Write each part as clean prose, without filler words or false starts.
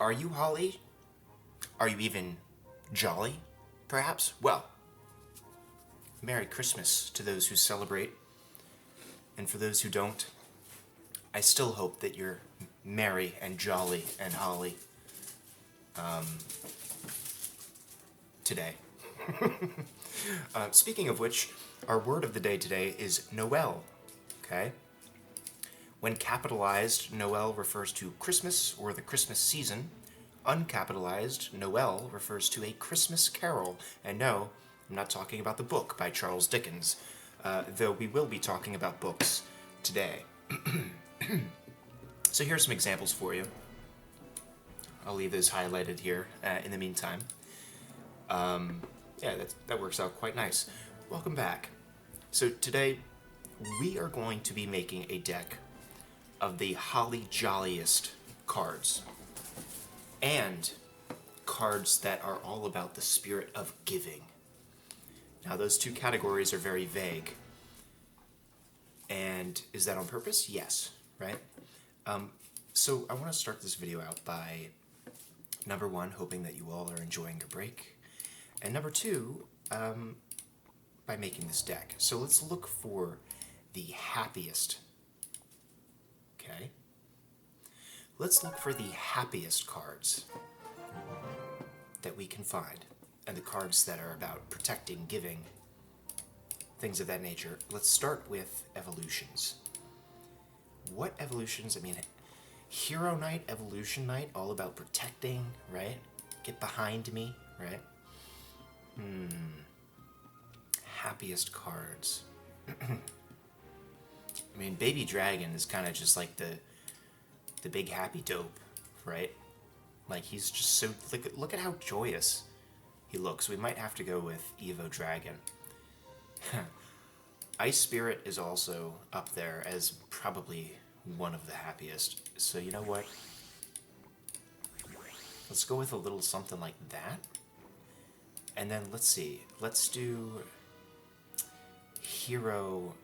Are you holly? Are you even jolly, perhaps? Well, Merry Christmas to those who celebrate, and for those who don't, I still hope that you're merry and jolly and holly today. Speaking of which, our word of the day today is Noel, okay? When capitalized, Noel refers to Christmas or the Christmas season. Uncapitalized, Noel refers to a Christmas carol. And no, I'm not talking about the book by Charles Dickens, though we will be talking about books today. So here's some examples for you. I'll leave those highlighted here in the meantime. Yeah, that works out quite nice. Welcome back. So today, we are going to be making a deck of the holly jolliest cards. And cards that are all about the spirit of giving. Now, those two categories are very vague. And is that on purpose? Yes, right? So I want to start this video out by, number one, hoping that you all are enjoying your break. And number two, by making this deck. So let's look for the happiest. Okay? Let's look for the happiest cards that we can find. And the cards that are about protecting, giving, things of that nature. Let's start with evolutions. What evolutions? I mean, Hero Knight, Evolution Knight, all about protecting, right? Get behind me, right? Happiest cards. I mean, Baby Dragon is kind of just like the big happy dope, right? Like, he's just so... Look at how joyous he looks. We might have to go with Evo Dragon. Ice Spirit is also up there as probably one of the happiest. So you know what? Let's go with a little something like that. And then let's see. Let's do Hero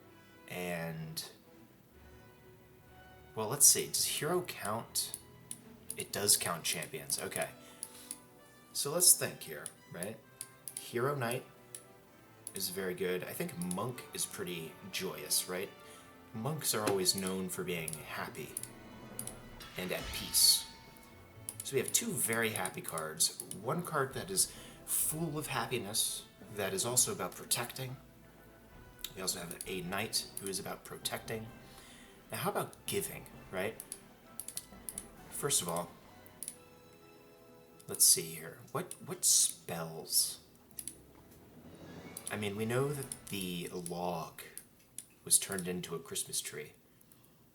and... Well, let's see. Does Hero count? It does count champions. Okay. So let's think here, right? Hero Knight is very good. I think Monk is pretty joyous, right? Monks are always known for being happy and at peace. So we have two very happy cards. One card that is full of happiness, that is also about protecting. We also have a knight who is about protecting. Now how about giving, right? First of all, let's see here. What spells? I mean, we know that the log was turned into a Christmas tree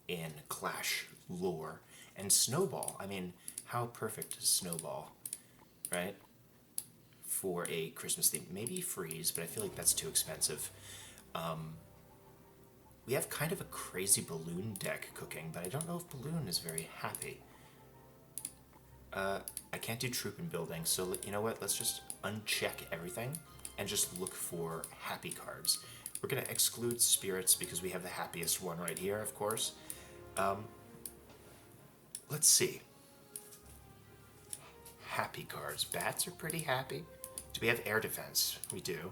in Clash lore. And Snowball, I mean, how perfect is Snowball, right? For a Christmas theme. Maybe Freeze, but I feel like that's too expensive. We have kind of a crazy balloon deck cooking, but I don't know if Balloon is very happy. I can't do troop and building, so you know what? Let's just uncheck everything and just look for happy cards. We're going to exclude spirits because we have the happiest one right here, of course. Let's see. Happy cards. Bats are pretty happy. Do we have air defense? We do.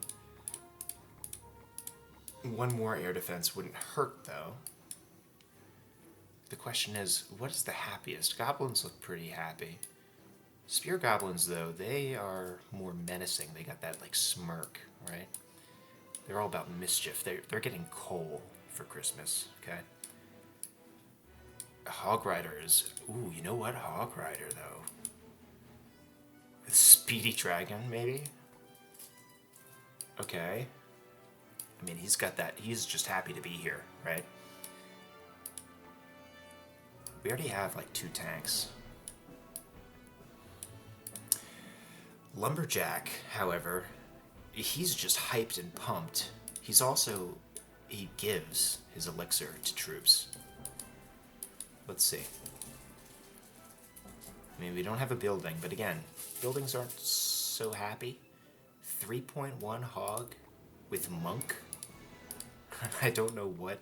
One more air defense wouldn't hurt, though. The question is, what is the happiest? Goblins look pretty happy. Spear goblins, though, they are more menacing. They got that, like, smirk, right? They're all about mischief. They're getting coal for Christmas, okay? Hog Rider is... Ooh, you know what? Hog Rider, though. Speedy Dragon, maybe? Okay. I mean, he's got that... He's just happy to be here, right? We already have, like, 2 tanks. Lumberjack, however, he's just hyped and pumped. He's also... He gives his elixir to troops. Let's see. I mean, we don't have a building, but again, buildings aren't so happy. 3.1 hog with monk. I don't know what.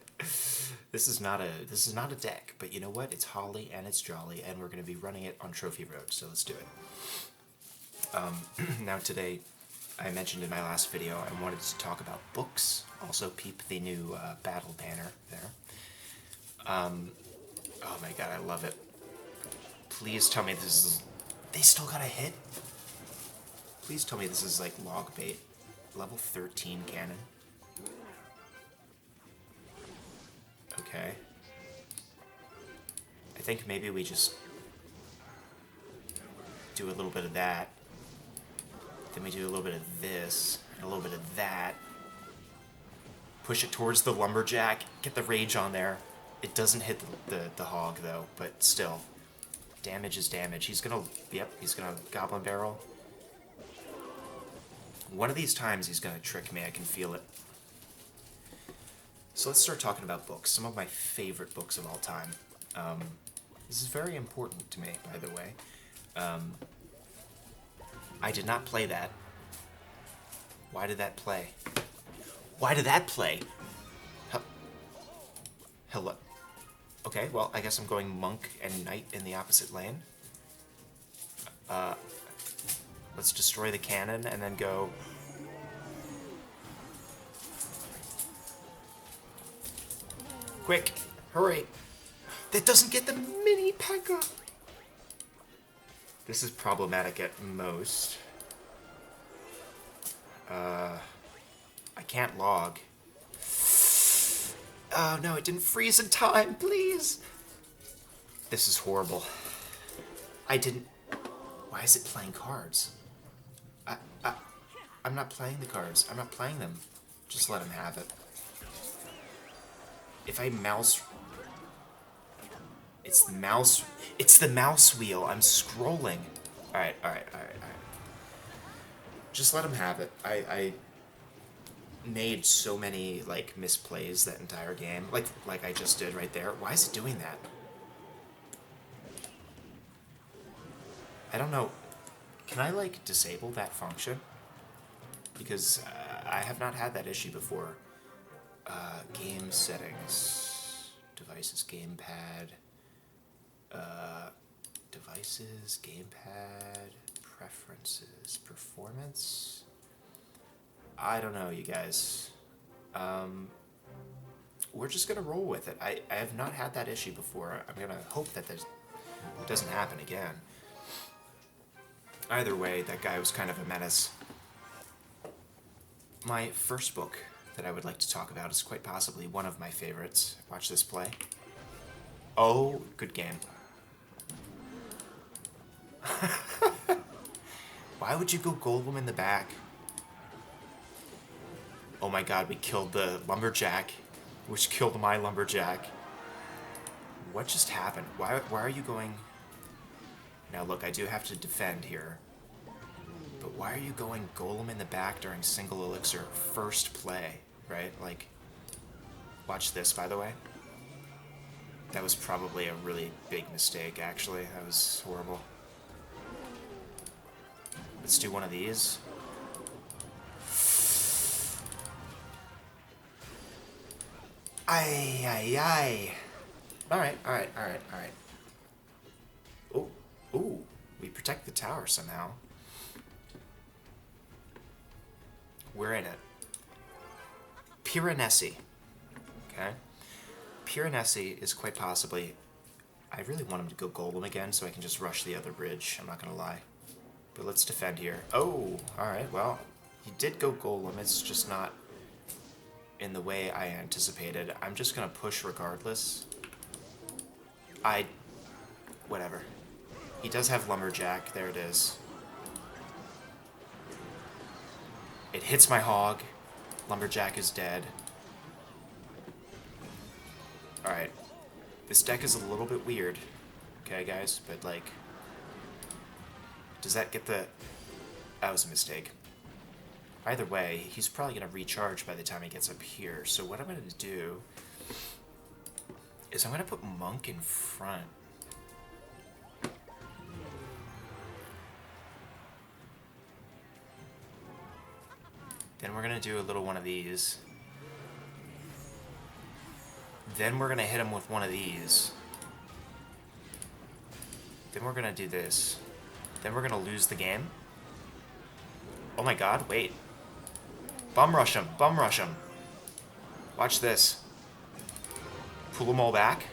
This is not a deck, but you know what? It's holly and it's jolly, and we're going to be running it on Trophy Road, so let's do it. Now today, I mentioned in my last video I wanted to talk about books. Also, peep the new battle banner there. Oh my god, I love it. Please tell me this is... They still got a hit? Please tell me this is like log bait. Level 13 cannon. Okay. I think maybe we just do a little bit of that. Then we do a little bit of this, and a little bit of that. Push it towards the lumberjack. Get the rage on there. It doesn't hit the hog, though, but still. Damage is damage. He's gonna... Yep, he's gonna goblin barrel. One of these times he's gonna trick me. I can feel it. So let's start talking about books. Some of my favorite books of all time. This is very important to me, by the way. I did not play that. Why did that play? Why did that play? Hello. Okay, well, I guess I'm going monk and knight in the opposite lane. Let's destroy the cannon and then go... Quick! Hurry! That doesn't get the mini P.E.K.K.A. This is problematic at most. I can't log. Oh no, it didn't freeze in time, please! This is horrible. I didn't... Why is it playing cards? I'm not playing the cards. I'm not playing them. Just let him have it. If I mouse... It's the mouse... It's the mouse wheel. I'm scrolling. Alright. Just let him have it. I made so many, like, misplays that entire game. Like I just did right there. Why is it doing that? I don't know. Can I, like, disable that function? Because I have not had that issue before. Game settings. Devices, gamepad. Devices, gamepad. Preferences. Performance. I don't know, you guys. We're just gonna roll with it. I have not had that issue before. I'm gonna hope that it doesn't happen again. Either way, that guy was kind of a menace. My first book that I would like to talk about is quite possibly one of my favorites. Watch this play. Oh, good game. Why would you go Golem in the back? Oh my god, we killed the lumberjack, which killed my lumberjack. What just happened? Why are you going... Now look, I do have to defend here. But why are you going Golem in the back during single elixir first play, right? Like, watch this, by the way. That was probably a really big mistake, actually. That was horrible. Let's do one of these. Aye. Alright. Ooh, we protect the tower somehow. We're in it. Piranesi. Okay. Piranesi is quite possibly... I really want him to go Golem again so I can just rush the other bridge, I'm not gonna lie. But let's defend here. Oh, alright, well, he did go Golem, it's just not in the way I anticipated. I'm just gonna push regardless. Whatever. He does have Lumberjack, there it is. It hits my hog. Lumberjack is dead. Alright. This deck is a little bit weird. Okay, guys? But, like... Does that get the... That was a mistake. Either way, he's probably going to recharge by the time he gets up here. So what I'm going to do... is I'm going to put Monk in front. Then we're going to do a little one of these. Then we're gonna hit him with one of these. Then we're gonna do this. Then we're gonna lose the game. Oh my god, wait. Bum rush him, bum rush him. Watch this. Pull them all back.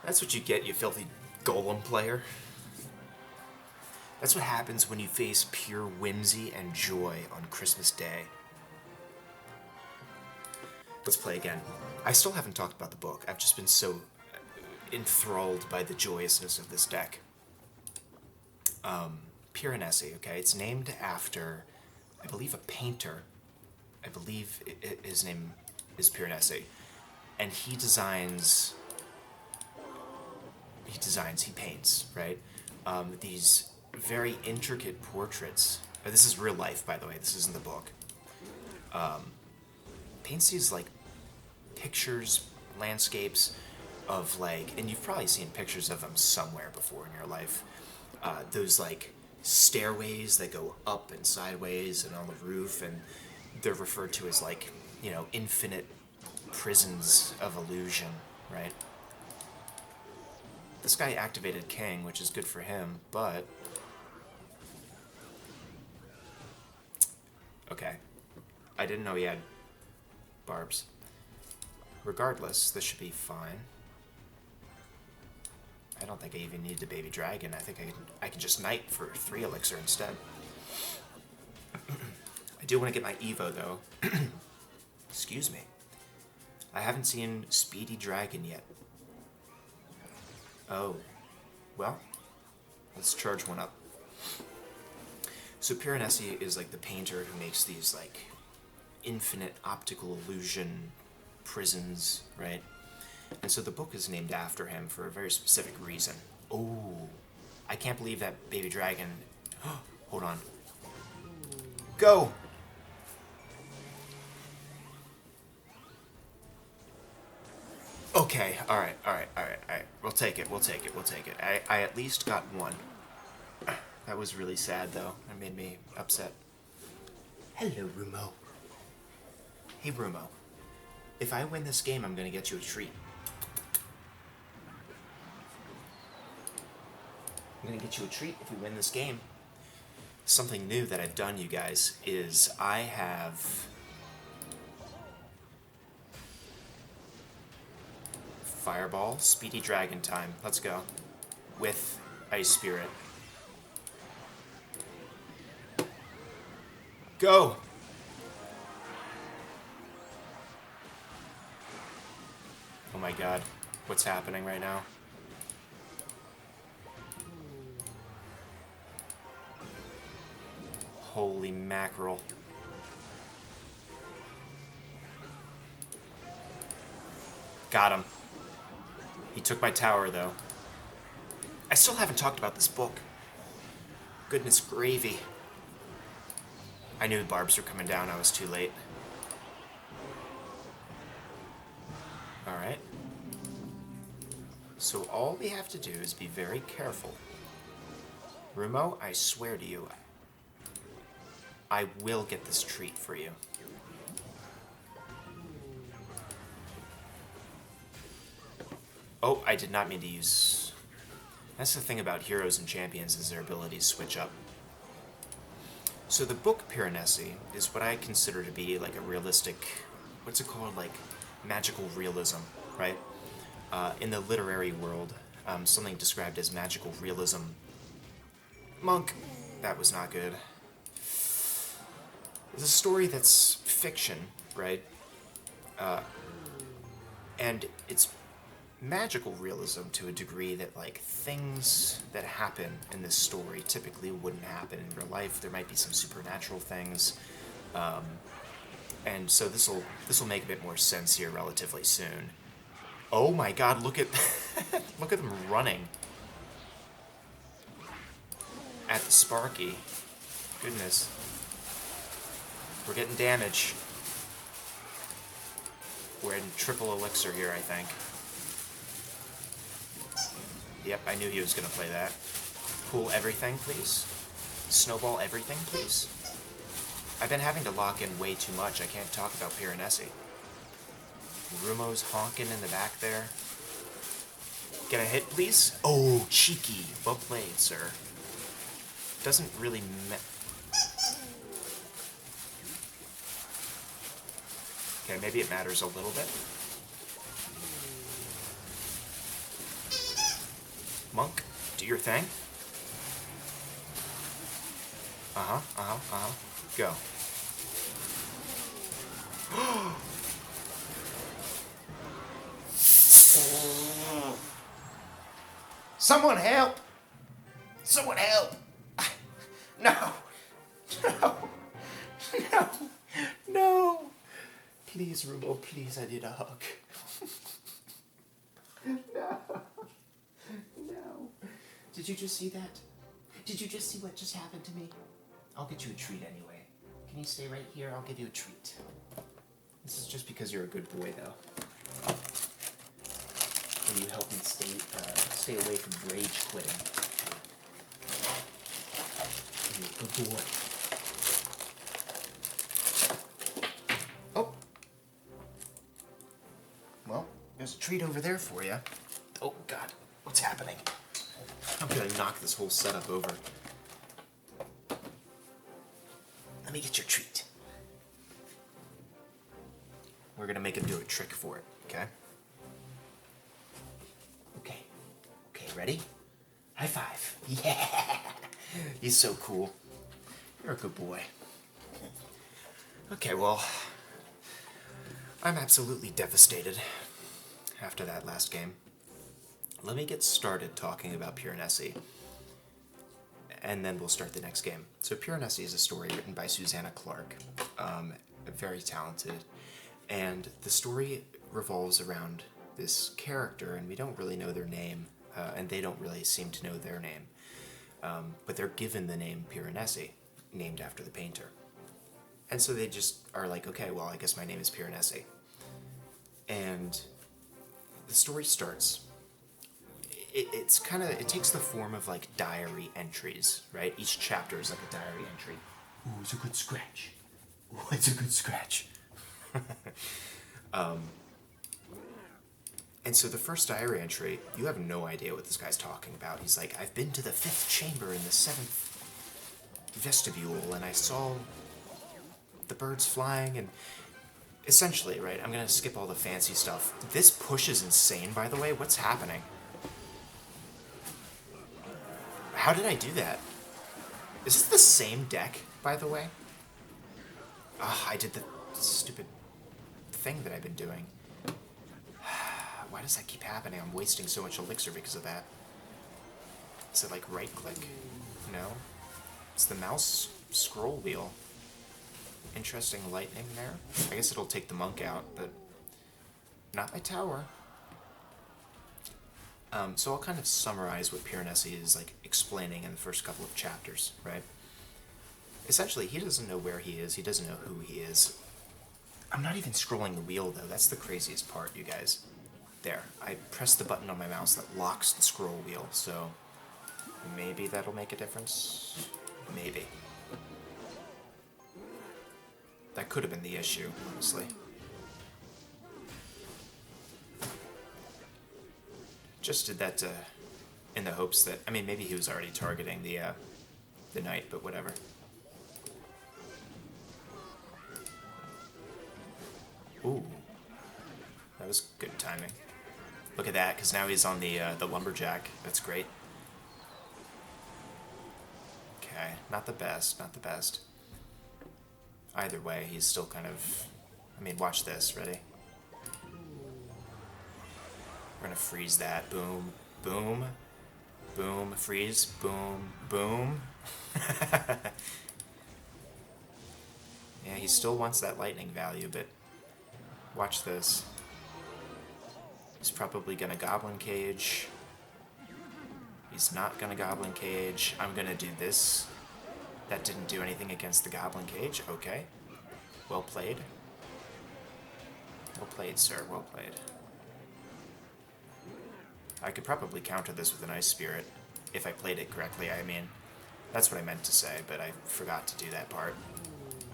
That's what you get, you filthy golem player. That's what happens when you face pure whimsy and joy on Christmas Day. Let's play again. I still haven't talked about the book. I've just been so enthralled by the joyousness of this deck. Piranesi, okay? It's named after, I believe, a painter. I believe his name is Piranesi. And he paints, right? These very intricate portraits. This is real life, by the way. This isn't the book. Paints these, like, pictures, landscapes of, like, and you've probably seen pictures of them somewhere before in your life. Those, like, stairways that go up and sideways and on the roof, and they're referred to as, like, you know, infinite prisons of illusion, right? This guy activated King, which is good for him, but... Okay. I didn't know he had barbs. Regardless, this should be fine. I don't think I even need the baby dragon. I think I can just knight for 3 elixir instead. I do want to get my Evo, though. Excuse me. I haven't seen Speedy Dragon yet. Oh. Well, let's charge one up. So Piranesi is like the painter who makes these like infinite optical illusion prisons, right? And so the book is named after him for a very specific reason. Oh, I can't believe that baby dragon. Hold on. Go! Okay, alright. We'll take it. I at least got one. That was really sad, though. That made me upset. Hello, Rumo. Hey, Rumo. If I win this game, I'm gonna get you a treat. I'm gonna get you a treat if we win this game. Something new that I've done, you guys, is I have... Fireball, Speedy Dragon time. Let's go. With Ice Spirit. Go! Oh my god. What's happening right now? Holy mackerel. Got him. He took my tower, though. I still haven't talked about this book. Goodness gravy. I knew the barbs were coming down. I was too late. Alright. So all we have to do is be very careful. Rumo, I swear to you, I will get this treat for you. Oh, I did not mean to use... That's the thing about heroes and champions, is their abilities switch up. So the book Piranesi is what I consider to be like a realistic... What's it called? Like, magical realism, right? In the literary world, something described as magical realism. Monk! That was not good. It's a story that's fiction, right? And it's magical realism to a degree that, like, things that happen in this story typically wouldn't happen in real life. There might be some supernatural things, and so this will make a bit more sense here relatively soon. Oh my god, look at look at them running at the Sparky. Goodness. We're getting damage. We're in triple elixir here, I think. Yep, I knew he was going to play that. Pull everything, please. Snowball everything, please. I've been having to lock in way too much. I can't talk about Piranesi. Rumo's honking in the back there. Get a hit, please? Oh, cheeky. Well played, sir. Doesn't really okay, maybe it matters a little bit. Monk, do your thing. Go. Someone help! Someone help! No! No! No! No! Please, Rubo, please, I need a hug. No. No. Did you just see that? Did you just see what just happened to me? I'll get you a treat anyway. Can you stay right here? I'll give you a treat. This is just because you're a good boy, though. Will you help me stay away from rage quitting? You're a good boy. Oh. Well, there's a treat over there for you. Oh, God. What's happening? I'm gonna knock this whole setup over. Let me get your treat. We're gonna make him do a trick for it, okay? Okay, ready? High five. Yeah! He's so cool. You're a good boy. Okay, well, I'm absolutely devastated after that last game. Let me get started talking about Piranesi, and then we'll start the next game. So Piranesi is a story written by Susanna Clarke, very talented, and the story revolves around this character, and we don't really know their name, and they don't really seem to know their name, but they're given the name Piranesi, named after the painter. And so they just are like, okay, well, I guess my name is Piranesi. And the story starts. It takes the form of like diary entries, right? Each chapter is like a diary entry. Ooh, it's a good scratch. Ooh, it's a good scratch. And so the first diary entry, you have no idea what this guy's talking about. He's like, I've been to the 5th chamber in the 7th vestibule, and I saw the birds flying, and essentially, right, I'm gonna skip all the fancy stuff. This push is insane, by the way. What's happening? How did I do that? Is this the same deck, by the way? I did the stupid thing that I've been doing. Why does that keep happening? I'm wasting so much elixir because of that. Is it like right click? No. It's the mouse scroll wheel. Interesting lightning there. I guess it'll take the monk out, but not my tower. So I'll kind of summarize what Piranesi is like explaining in the first couple of chapters, right? Essentially, he doesn't know where he is. He doesn't know who he is. I'm not even scrolling the wheel, though. That's the craziest part, you guys. There. I pressed the button on my mouse that locks the scroll wheel, so maybe that'll make a difference. Maybe. That could have been the issue, honestly. Just did that in the hopes that, I mean, maybe he was already targeting the knight, but whatever. Ooh, that was good timing. Look at that, because now he's on the lumberjack. That's great. Okay, not the best, not the best. Either way, he's still kind of, I mean, watch this, ready? We're gonna freeze that, boom, boom, boom, freeze, boom, boom. Yeah, he still wants that lightning value, but watch this. He's probably gonna goblin cage. He's not gonna goblin cage. I'm gonna do this. That didn't do anything against the goblin cage. Okay. Well played. Well played, sir. Well played. I could probably counter this with an ice spirit if I played it correctly. I mean, that's what I meant to say, but I forgot to do that part.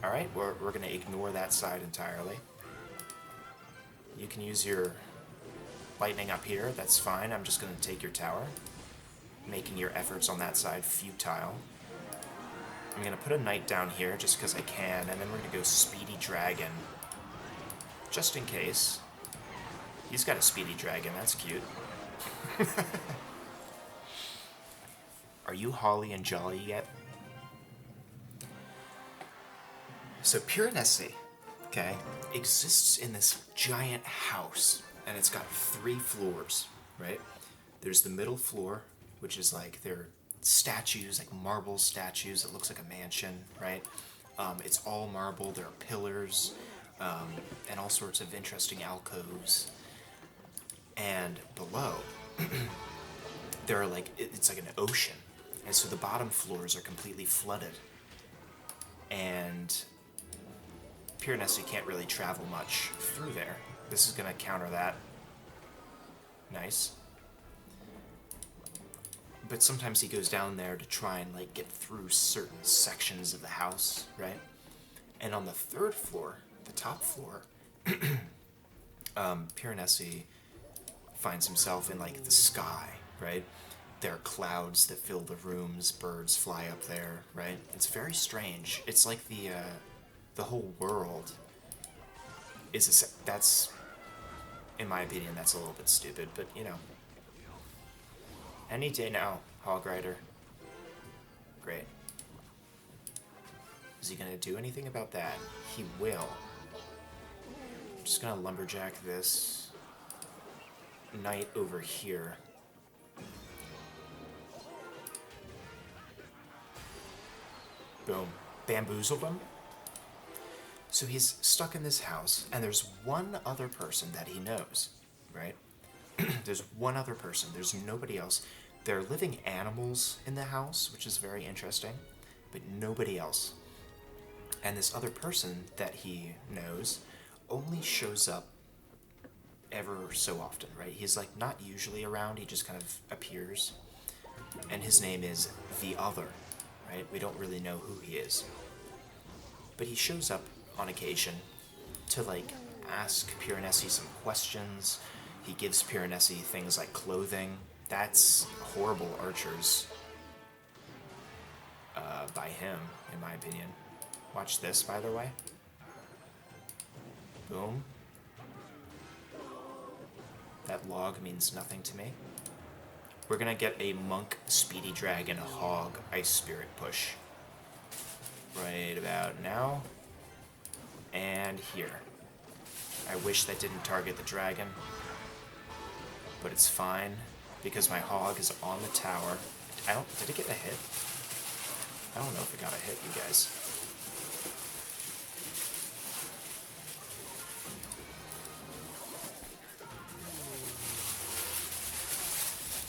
Alright, we're going to ignore that side entirely. You can use your lightning up here, that's fine. I'm just going to take your tower, making your efforts on that side futile. I'm going to put a knight down here just because I can, and then we're going to go Speedy Dragon. Just in case. He's got a Speedy Dragon, that's cute. Are you holly and jolly yet? So Piranesi, okay, exists in this giant house, and it's got 3 floors, right? There's the middle floor, which is like their statues, like marble statues. It looks like a mansion, right? It's all marble. There are pillars and all sorts of interesting alcoves. And below, there are like, it's like an ocean. And so the bottom floors are completely flooded. And Piranesi can't really travel much through there. This is going to counter that. Nice. But sometimes he goes down there to try and like get through certain sections of the house, right? And on the 3rd floor, the top floor, Piranesi finds himself in like the sky, right? There are clouds that fill the rooms, birds fly up there, right? It's very strange. It's like the whole world is that's, in my opinion, that's a little bit stupid, but you know. Any day now, Hog Rider. Great. Is he gonna do anything about that? He will. I'm just gonna lumberjack this knight over here. Boom. Bamboozled him. So he's stuck in this house, and there's one other person that he knows, right? There's one other person. There's nobody else. There are living animals in the house, which is very interesting, but nobody else. And this other person that he knows only shows up ever so often, right? He's like not usually around, he just kind of appears. And his name is The Other, right? We don't really know who he is. But he shows up on occasion to like ask Piranesi some questions. He gives Piranesi things like clothing. That's horrible archers by him, in my opinion. Watch this, by the way. Boom. That log means nothing to me. We're gonna get a monk, speedy dragon, hog, ice spirit push. Right about now. And here. I wish that didn't target the dragon, but it's fine because my hog is on the tower. Did it get a hit? I don't know if it got a hit, you guys.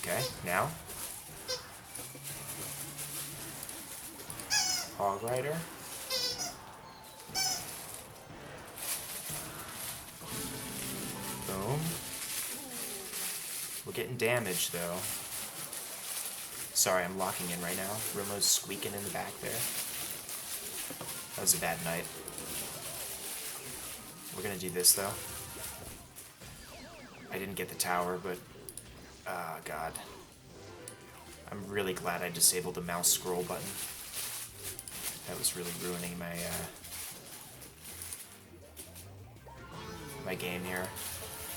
Okay, now. Hog Rider. Boom. We're getting damage, though. Sorry, I'm locking in right now. Rimo's squeaking in the back there. That was a bad night. We're gonna do this, though. I didn't get the tower, but... ah, God. I'm really glad I disabled the mouse scroll button. That was really ruining my, my game here.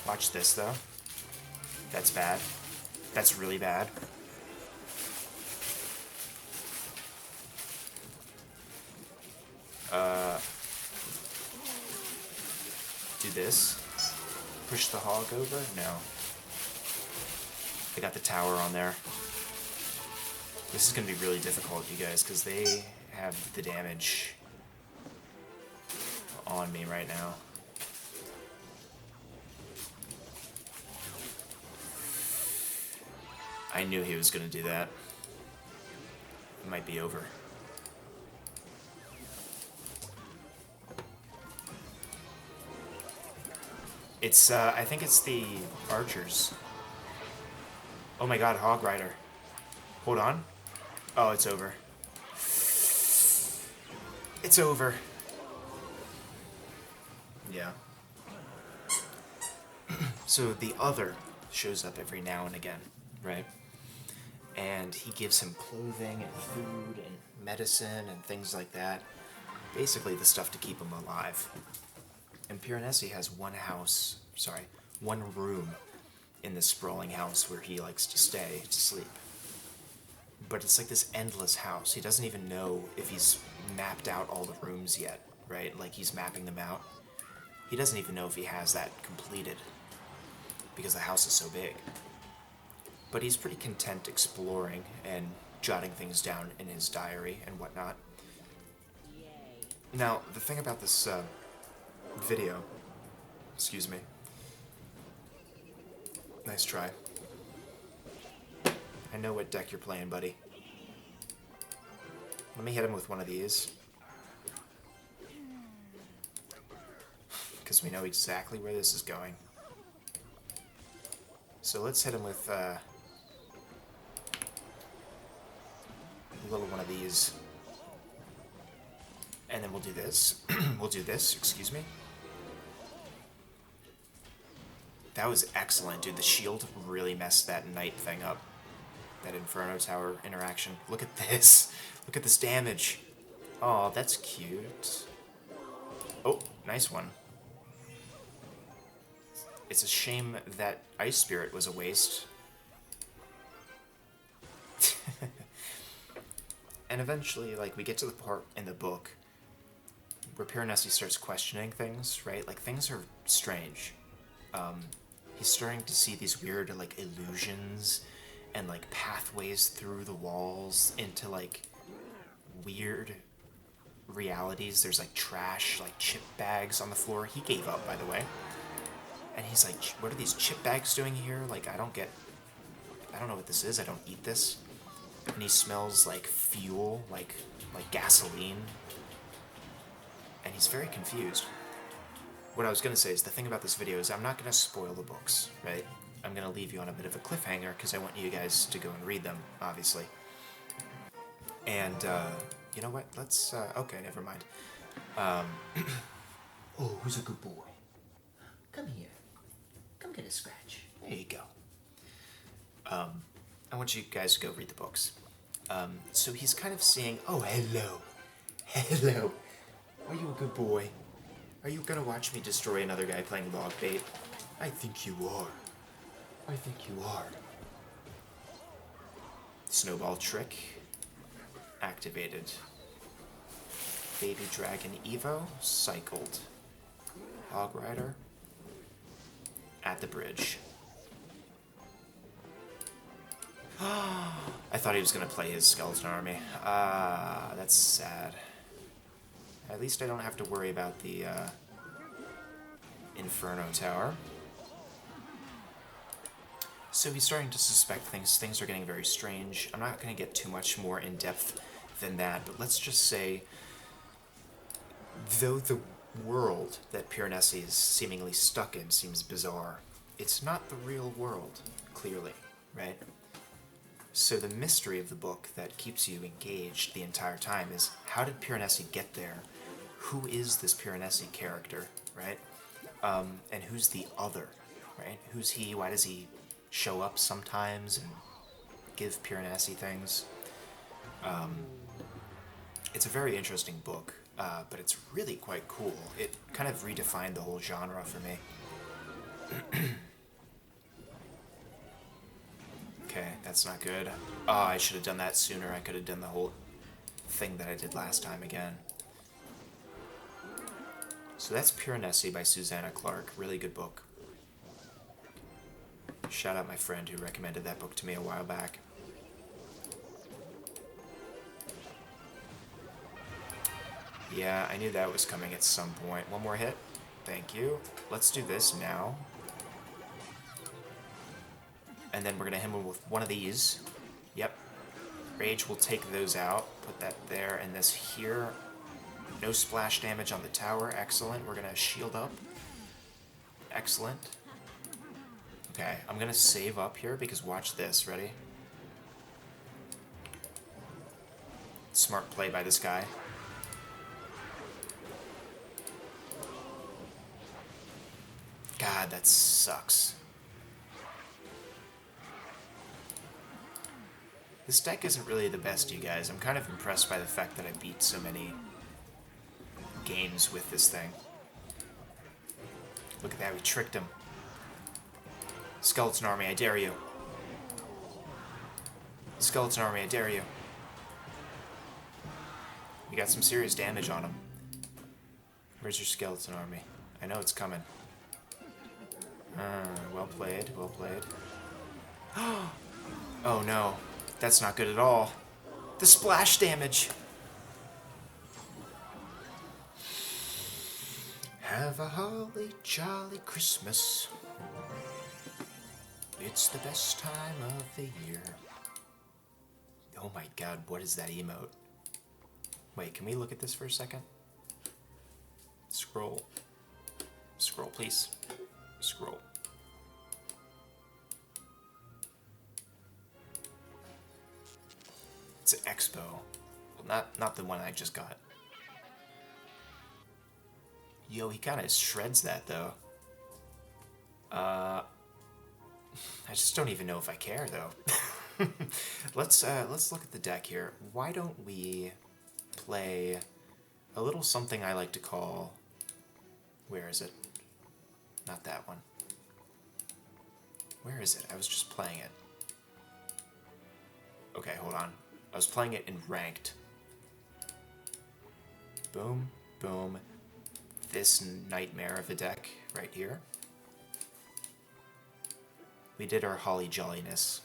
Watch this, though. That's bad. That's really bad. Do this. Push the hog over? No. I got the tower on there. This is going to be really difficult, you guys, because they have the damage on me right now. I knew he was going to do that. It might be over. It's, I think it's the archers. Oh my God, Hog Rider. Hold on. Oh, it's over. It's over. Yeah. So the other shows up every now and again, right? And he gives him clothing and food and medicine and things like that. Basically the stuff to keep him alive. And Piranesi has one room in this sprawling house where he likes to stay to sleep. But it's like this endless house. He doesn't even know if he's mapped out all the rooms yet, right? Like he's mapping them out. He doesn't even know if he has that completed because the house is so big. But he's pretty content exploring and jotting things down in his diary and whatnot. Now, the thing about this video, excuse me, nice try. I know what deck you're playing, buddy. Let me hit him with one of these. Because we know exactly where this is going. So let's hit him with a little one of these. And then we'll do this. We'll do this, excuse me. That was excellent, dude. The shield really messed that knight thing up. That Inferno Tower interaction. Look at this. Look at this damage. Oh, that's cute. Oh, nice one. It's a shame that Ice Spirit was a waste. And eventually, like, we get to the part in the book where Piranesi starts questioning things, right? Like, things are strange. He's starting to see these weird, like, illusions and, like, pathways through the walls into, like, weird realities. There's, like, trash, like, chip bags on the floor. He gave up, by the way. And he's like, what are these chip bags doing here? Like, I don't know what this is. I don't eat this. And he smells like fuel, like gasoline. And he's very confused. What I was going to say is the thing about this video is I'm not going to spoil the books, right? I'm going to leave you on a bit of a cliffhanger because I want you guys to go and read them, obviously. And, you know what? Let's, okay, never mind. Oh, who's a good boy? Come here. Come get a scratch. There you go. I want you guys to go read the books. So he's kind of seeing, oh, hello. Hello. Are you a good boy? Are you gonna watch me destroy another guy playing log bait? I think you are. I think you are. Snowball trick. Activated. Baby Dragon Evo. Cycled. Hog Rider. At the bridge. I thought he was going to play his skeleton army. That's sad. At least I don't have to worry about the Inferno Tower. So he's starting to suspect things. Things are getting very strange. I'm not going to get too much more in depth than that, but let's just say, though the world that Piranesi is seemingly stuck in seems bizarre, it's not the real world, clearly, right? So the mystery of the book that keeps you engaged the entire time is, how did Piranesi get there? Who is this Piranesi character, right? And who's the other, right? Who's he? Why does he show up sometimes and give Piranesi things? It's a very interesting book, but it's really quite cool. It kind of redefined the whole genre for me. Okay, that's not good. Oh, I should have done that sooner. I could have done the whole thing that I did last time again. So that's Piranesi by Susanna Clarke. Really good book. Shout out my friend who recommended that book to me a while back. Yeah, I knew that was coming at some point. One more hit. Thank you. Let's do this now. And then we're going to hit him with one of these. Yep. Rage will take those out. Put that there and this here. No splash damage on the tower. Excellent. We're going to shield up. Excellent. Okay, I'm going to save up here because watch this. Ready? Smart play by this guy. God, that sucks. This deck isn't really the best, you guys. I'm kind of impressed by the fact that I beat so many games with this thing. Look at that, we tricked him. Skeleton army, I dare you. Skeleton army, I dare you. We got some serious damage on him. Where's your skeleton army? I know it's coming. Well played, well played. Oh no, that's not good at all. The splash damage! Have a holly jolly Christmas. It's the best time of the year. Oh my god, what is that emote? Wait, can we look at this for a second? Scroll. Scroll, please. Scroll. It's an expo. Well, not the one I just got. Yo, he kind of shreds that, though. I just don't even know if I care, though. Let's look at the deck here. Why don't we play a little something I like to call... Where is it? Not that one. Where is it? I was just playing it. Okay, hold on. I was playing it in ranked. Boom, boom. This nightmare of a deck right here. We did our holly jolliness.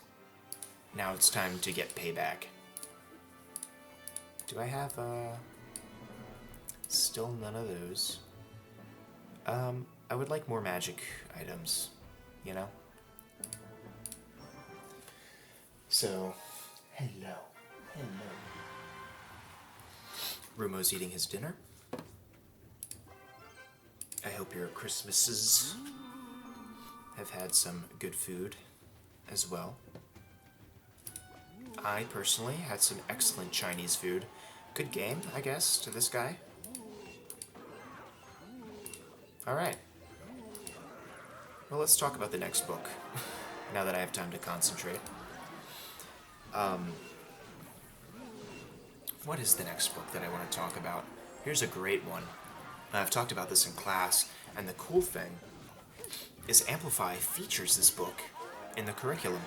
Now it's time to get payback. Do I have, still none of those. I would like more magic items, you know? So, hello. Hello. Rumo's eating his dinner. I hope your Christmases have had some good food as well. I personally had some excellent Chinese food. Good game, I guess, to this guy. Alright. Well, let's talk about the next book, now that I have time to concentrate. What is the next book that I want to talk about? Here's a great one. I've talked about this in class, and the cool thing is Amplify features this book in the curriculum.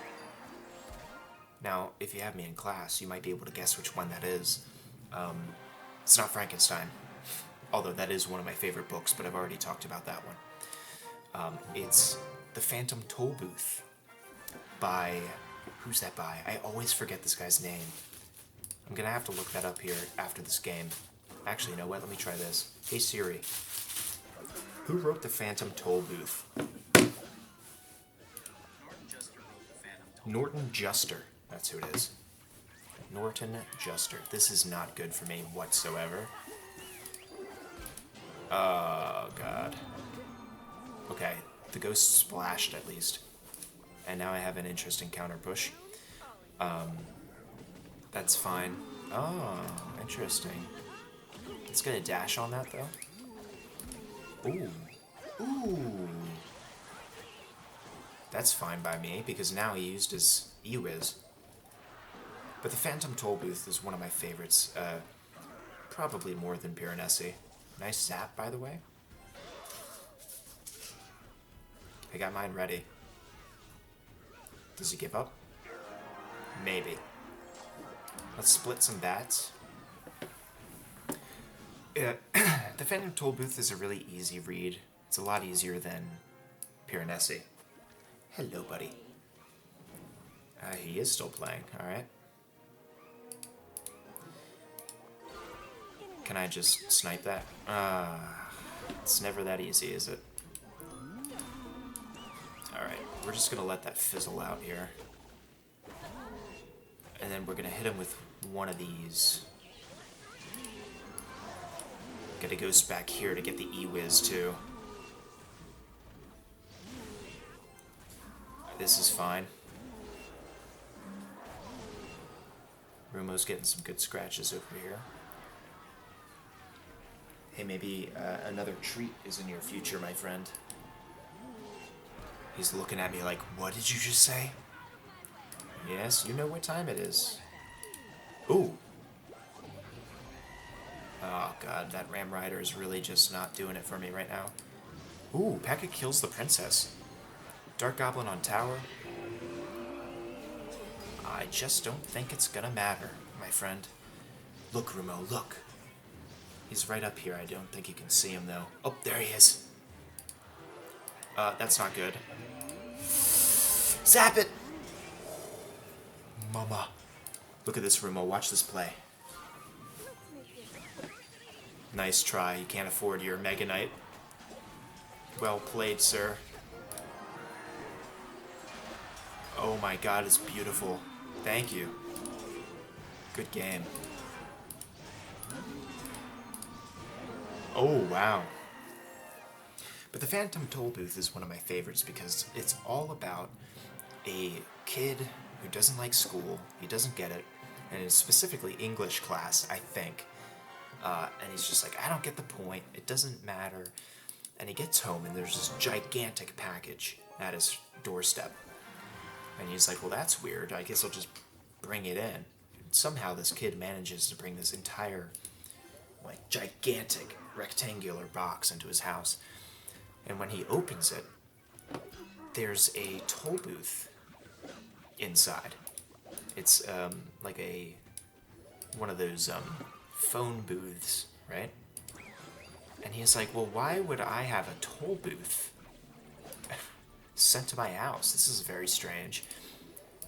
Now, if you have me in class, you might be able to guess which one that is. It's not Frankenstein, although that is one of my favorite books, but I've already talked about that one. It's The Phantom Toll Booth by... Who's that by? I always forget this guy's name. I'm gonna have to look that up here after this game. Actually, you know what? Let me try this. Hey Siri, who wrote The Phantom Toll Booth? Norton Juster. That's who it is. Norton Juster. This is not good for me whatsoever. Oh, God. Okay, the ghost splashed at least. And now I have an interesting counter push. That's fine. Oh, interesting. Let's get a dash on that, though. Ooh. Ooh. That's fine by me, because now he used his E-Wiz. But the Phantom Toll Booth is one of my favorites. Probably more than Piranesi. Nice zap, by the way. I got mine ready. Does he give up? Maybe. Let's split some bats. The Phantom Toll Booth is a really easy read. It's a lot easier than Piranesi. Hello, buddy. He is still playing, alright. Can I just snipe that? It's never that easy, is it? Alright, we're just gonna let that fizzle out here. And then we're gonna hit him with one of these. Get a ghost back here to get the E-Wiz too. This is fine. Rumo's getting some good scratches over here. Hey, maybe another treat is in your future, my friend. He's looking at me like, what did you just say? Yes, you know what time it is. Ooh. Oh god, that Ram Rider is really just not doing it for me right now. Ooh, P.E.K.K.A kills the princess. Dark Goblin on tower. I just don't think it's gonna matter, my friend. Look, Rumo, look. He's right up here. I don't think you can see him, though. Oh, there he is. That's not good. Zap it! Mama. Look at this, Rumo. Watch this play. Nice try. You can't afford your Mega Knight. Well played, sir. Oh my god, it's beautiful. Thank you. Good game. Oh, wow. But the Phantom Toll Booth is one of my favorites because it's all about a kid who doesn't like school, he doesn't get it, and it's specifically English class, I think. And he's just like, I don't get the point, it doesn't matter. And he gets home and there's this gigantic package at his doorstep. And he's like, well, that's weird, I guess I'll just bring it in. And somehow this kid manages to bring this entire, like, gigantic rectangular box into his house. And when he opens it, there's a toll booth inside. It's like one of those phone booths, right? And he's like, well, why would I have a toll booth sent to my house? This is very strange.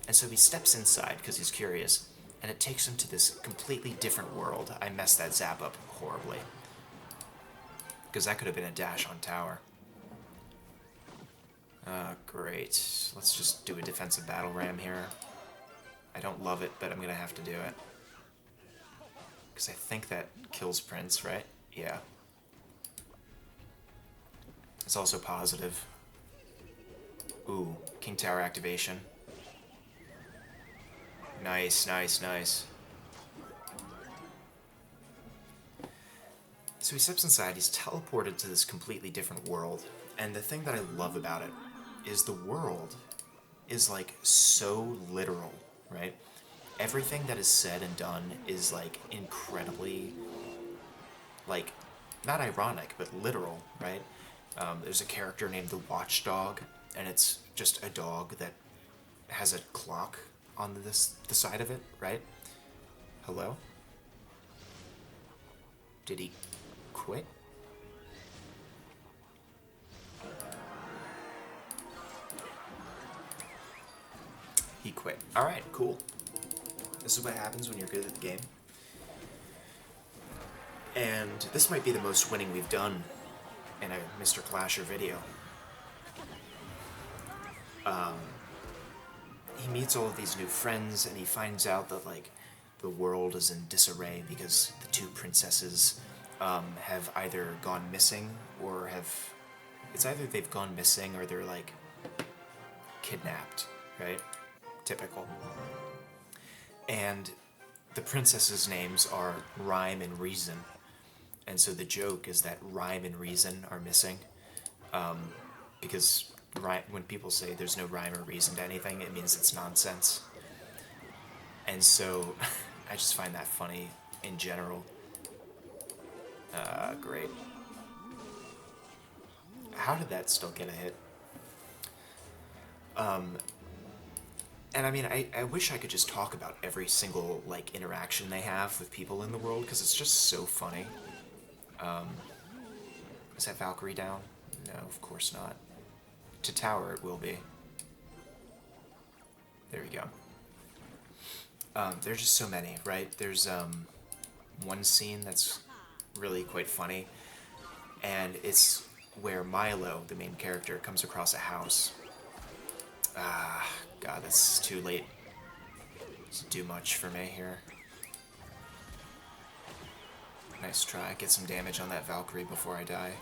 And so he steps inside because he's curious, and it takes him to this completely different world. I messed that zap up horribly, because that could have been a dash on tower. Great. Let's just do a defensive battle ram here. I don't love it, but I'm gonna have to do it. Because I think that kills Prince, right? Yeah. It's also positive. Ooh, King Tower activation. Nice, nice, nice. So he steps inside, he's teleported to this completely different world, and the thing that I love about it is the world is, like, so literal, right? Everything that is said and done is, like, incredibly, like, not ironic, but literal, right? There's a character named the Watchdog, and it's just a dog that has a clock on the side of it, right? Hello? Did he quit? He quit. Alright, cool. This is what happens when you're good at the game. And this might be the most winning we've done in a Mr. Clasher video. He meets all of these new friends, and he finds out that, like, the world is in disarray because the two princesses have either gone missing or have... It's either they've gone missing or they're, like, kidnapped, right? Typical. And the princesses' names are Rhyme and Reason. And so the joke is that Rhyme and Reason are missing. Because when people say there's no rhyme or reason to anything, it means it's nonsense. And so I just find that funny in general. Great. How did that still get a hit? And I mean, I wish I could just talk about every single, like, interaction they have with people in the world, because it's just so funny. Is that Valkyrie down? No, of course not. To tower it will be. There we go. There's just so many, right? There's one scene that's really quite funny, and it's where Milo, the main character, comes across a house. God, that's too late to do much for me here. Nice try. Get some damage on that Valkyrie before I die.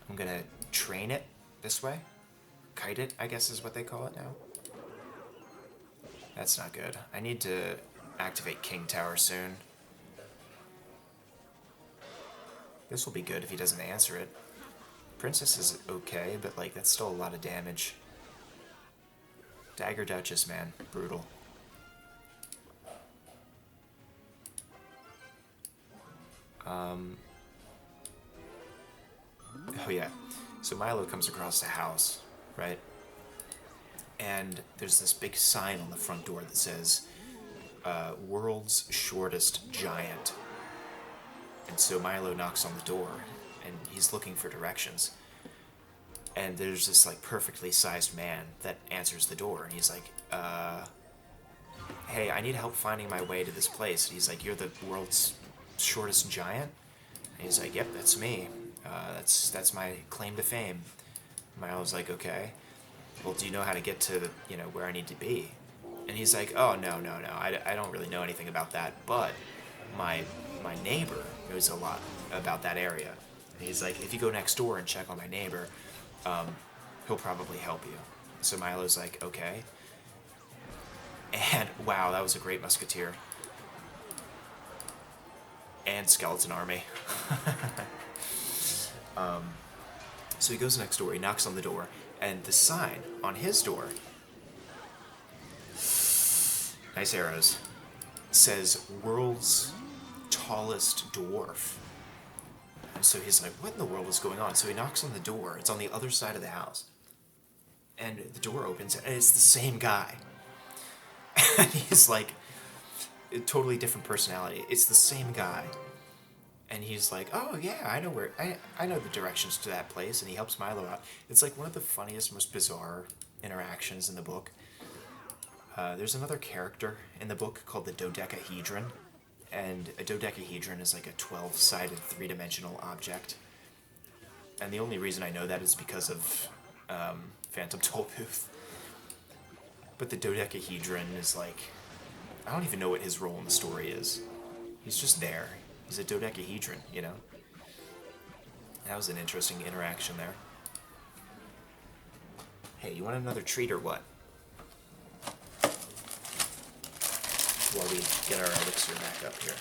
I'm gonna train it this way. Kite it, I guess is what they call it now. That's not good. I need to activate King Tower soon. This will be good if he doesn't answer it. Princess is okay, but like that's still a lot of damage. Dagger Duchess, man, brutal. Oh yeah, so Milo comes across the house, right? And there's this big sign on the front door that says, World's Shortest Giant. And so Milo knocks on the door, and he's looking for directions. And there's this, like, perfectly sized man that answers the door, and he's like, hey, I need help finding my way to this place. And he's like, you're the world's shortest giant? And he's like, yep, that's me. That's my claim to fame. Milo's like, okay. Well, do you know how to get to, where I need to be? And he's like, oh, no, I don't really know anything about that, but my neighbor knows a lot about that area. And he's like, if you go next door and check on my neighbor, he'll probably help you. So Milo's like, okay. And wow, that was a great musketeer. And skeleton army. So he goes next door, he knocks on the door, and the sign on his door, nice arrows, says world's tallest dwarf. And so he's like, what in the world is going on? So he knocks on the door, it's on the other side of the house. And the door opens, and it's the same guy. And he's like, a totally different personality. It's the same guy. And he's like, oh yeah, I know the directions to that place, and he helps Milo out. It's like one of the funniest, most bizarre interactions in the book. There's another character in the book called the dodecahedron, and a dodecahedron is like a 12-sided, three-dimensional object. And the only reason I know that is because of Phantom Tollbooth. But the dodecahedron is like, I don't even know what his role in the story is. He's just there. He's a dodecahedron, That was an interesting interaction there. Hey, you want another treat or what? While we get our elixir back up here.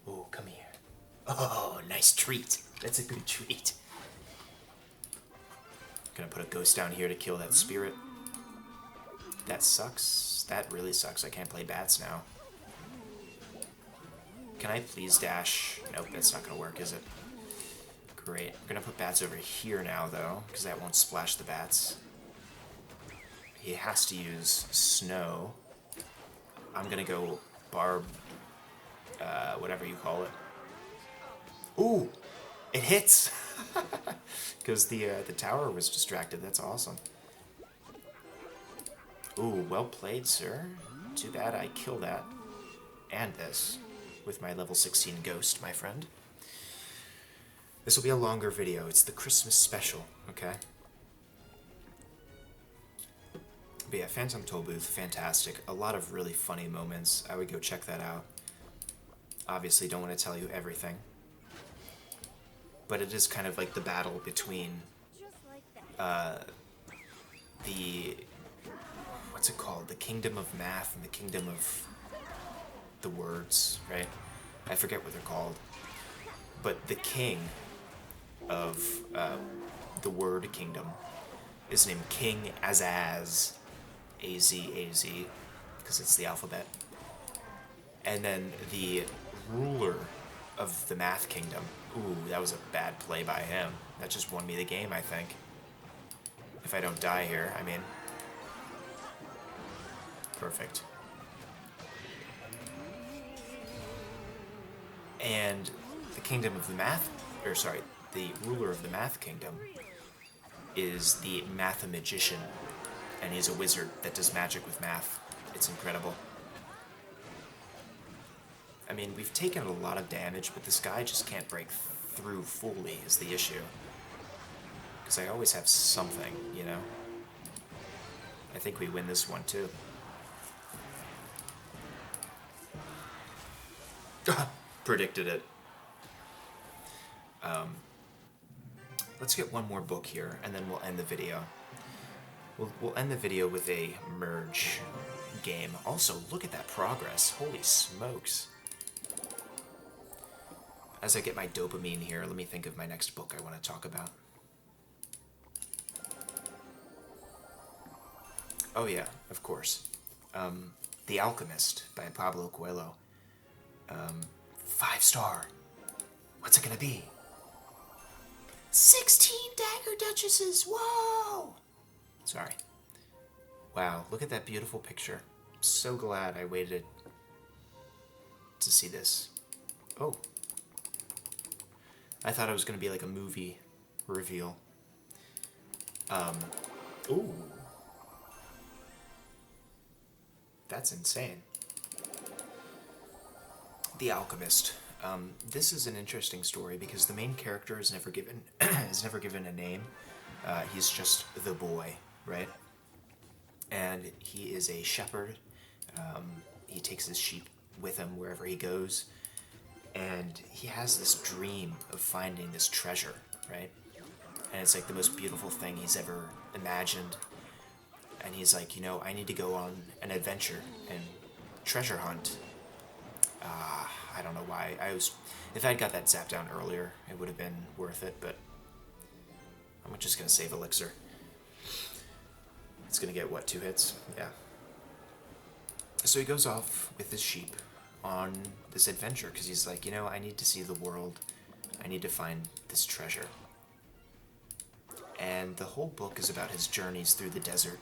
Oh, come here. Oh, nice treat. That's a good treat. Gonna put a ghost down here to kill that spirit. That sucks. That really sucks. I can't play bats now. Can I please dash? Nope, that's not gonna work, is it? Great. I'm gonna put bats over here now, though, because that won't splash the bats. He has to use snow. I'm gonna go barb, whatever you call it. Ooh, it hits! Because the tower was distracted. That's awesome. Ooh, well played, sir. Too bad I killed that. And this. With my level 16 ghost, my friend. This will be a longer video. It's the Christmas special, okay? But yeah, Phantom Tollbooth, fantastic. A lot of really funny moments. I would go check that out. Obviously, don't want to tell you everything. But it is kind of like the battle between the... what's it called? The Kingdom of Math and the Kingdom of the Words, right? I forget what they're called. But the king of the Word Kingdom is named King Azaz. A-Z-A-Z, because it's the alphabet. And then the ruler of the Math Kingdom. Ooh, that was a bad play by him. That just won me the game, I think. If I don't die here, I mean. Perfect. And the kingdom of the the ruler of the Math Kingdom is the Mathemagician. And he's a wizard that does magic with math. It's incredible. I mean, we've taken a lot of damage, but this guy just can't break through fully is the issue. Because I always have something, I think we win this one, too. Predicted it. Let's get one more book here, and then we'll end the video. We'll end the video with a merge game. Also, look at that progress. Holy smokes. As I get my dopamine here, let me think of my next book I want to talk about. Oh yeah, of course. The Alchemist by Pablo Coelho. 5-star. What's it gonna be? 16 dagger duchesses, whoa! Sorry. Wow, look at that beautiful picture. I'm so glad I waited to see this. Oh. I thought it was gonna be like a movie reveal. Ooh. That's insane. The Alchemist. This is an interesting story because the main character is never given a name. He's just the boy, right? And he is a shepherd. He takes his sheep with him wherever he goes, and he has this dream of finding this treasure, right? And it's like the most beautiful thing he's ever imagined. And he's like, you know, I need to go on an adventure and treasure hunt. I don't know why. If I'd got that zapped down earlier, it would have been worth it, but I'm just gonna save elixir. It's gonna get, what, 2 hits? Yeah. So he goes off with his sheep on this adventure, because he's like, you know, I need to see the world. I need to find this treasure. And the whole book is about his journeys through the desert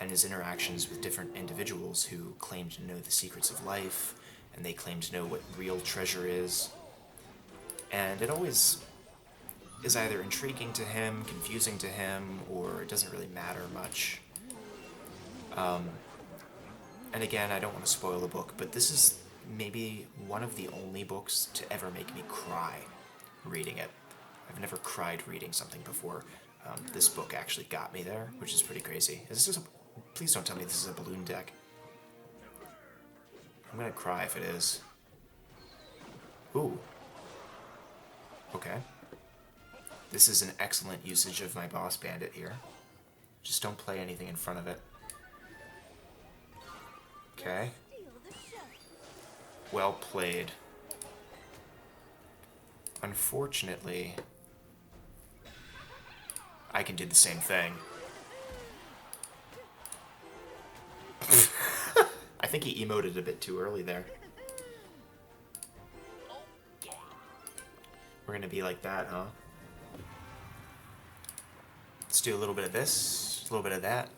and his interactions with different individuals who claim to know the secrets of life, and they claim to know what real treasure is. And it always is either intriguing to him, confusing to him, or it doesn't really matter much. And again, I don't want to spoil the book, but this is maybe one of the only books to ever make me cry reading it. I've never cried reading something before. This book actually got me there, which is pretty crazy. Please don't tell me this is a balloon deck. I'm gonna cry if it is. Ooh. Okay. This is an excellent usage of my boss bandit here. Just don't play anything in front of it. Okay. Well played. Unfortunately, I can do the same thing. I think he emoted a bit too early there. We're gonna be like that, huh? Let's do a little bit of this, a little bit of that.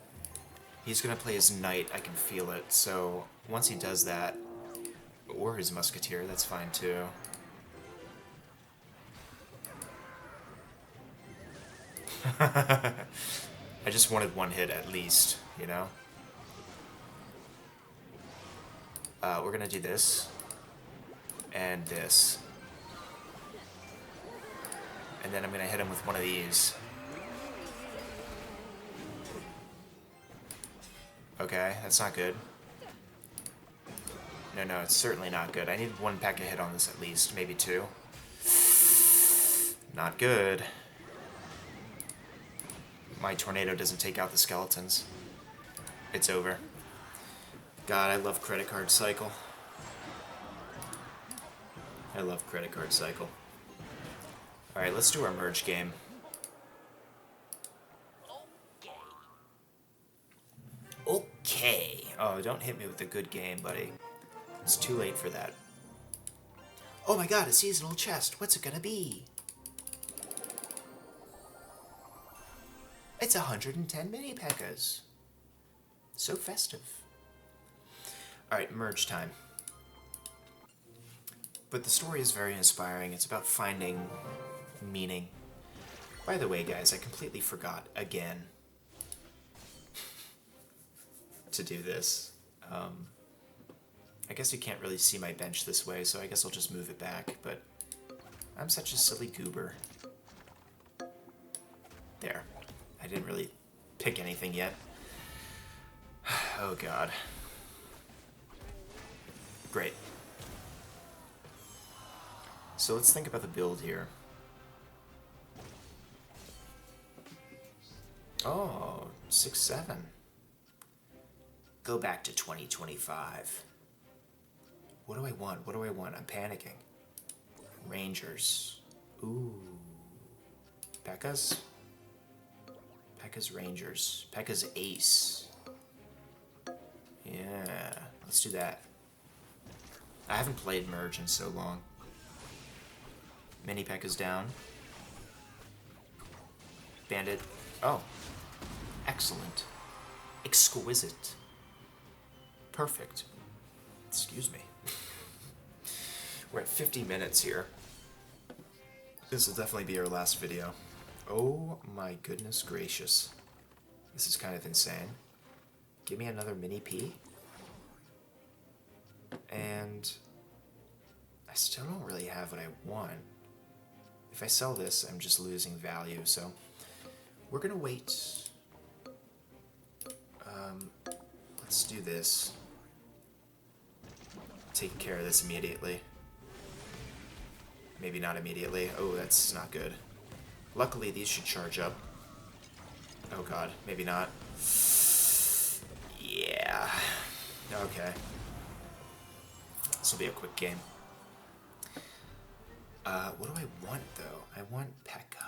He's gonna play his knight, I can feel it, so once he does that, or his musketeer, that's fine too. I just wanted one hit at least, you know? We're gonna do this, and this. And then I'm gonna hit him with one of these. Okay, that's not good. No, it's certainly not good. I need 1 pack a hit on this at least, maybe 2. Not good. My tornado doesn't take out the skeletons. It's over. God, I love credit card cycle. I love credit card cycle. Alright, let's do our merge game. Okay. Oh, don't hit me with a good game, buddy. It's too late for that. Oh my god, a seasonal chest. What's it gonna be? It's 110 mini P.E.K.K.A.s. So festive. Alright, merge time. But the story is very inspiring. It's about finding meaning. By the way, guys, I completely forgot again to do this. I guess you can't really see my bench this way, so I guess I'll just move it back, but I'm such a silly goober. There. I didn't really pick anything yet. Oh god. Great. So let's think about the build here. Oh, 6-7. Go back to 2025. What do I want? What do I want? I'm panicking. Rangers. Ooh. P.E.K.K.A.'s? P.E.K.K.A.'s Rangers. P.E.K.K.A.'s Ace. Yeah, let's do that. I haven't played Merge in so long. Mini P.E.K.K.A's down. Bandit. Oh. Excellent. Exquisite. Perfect. Excuse me. We're at 50 minutes here. This will definitely be our last video. Oh my goodness gracious. This is kind of insane. Give me another mini P. And I still don't really have what I want. If I sell this, I'm just losing value, so we're gonna wait. Let's do this. Take care of this immediately. Maybe not immediately. Oh, that's not good. Luckily, these should charge up. Oh god, maybe not. Yeah. Okay. This will be a quick game. What do I want, though? I want P.E.K.K.A.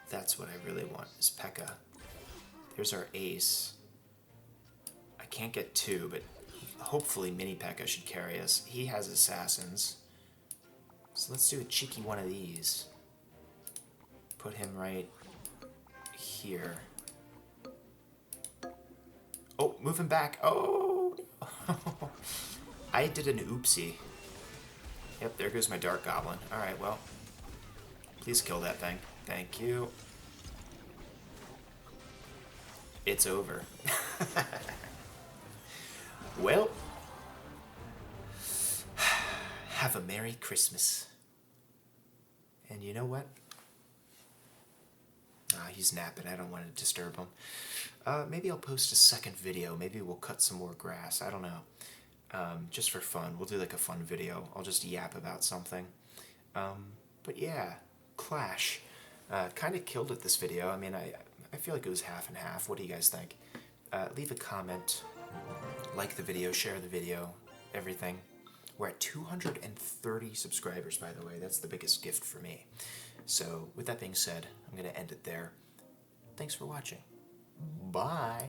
That's what I really want, is P.E.K.K.A. There's our ace. I can't get two, but hopefully mini P.E.K.K.A. should carry us. He has assassins. So let's do a cheeky one of these. Put him right here. Oh, move him back. Oh! I did an oopsie. Yep, there goes my Dark Goblin. Alright, well. Please kill that thing. Thank you. It's over. Well. Have a Merry Christmas. And you know what? He's napping. I don't want to disturb him. Maybe I'll post a second video. Maybe we'll cut some more grass. I don't know. Just for fun. We'll do like a fun video. I'll just yap about something. But yeah, Clash. Kind of killed it this video. I mean, I feel like it was half and half. What do you guys think? Leave a comment. Like the video. Share the video. Everything. We're at 230 subscribers, by the way. That's the biggest gift for me. So, with that being said, I'm going to end it there. Thanks for watching. Bye.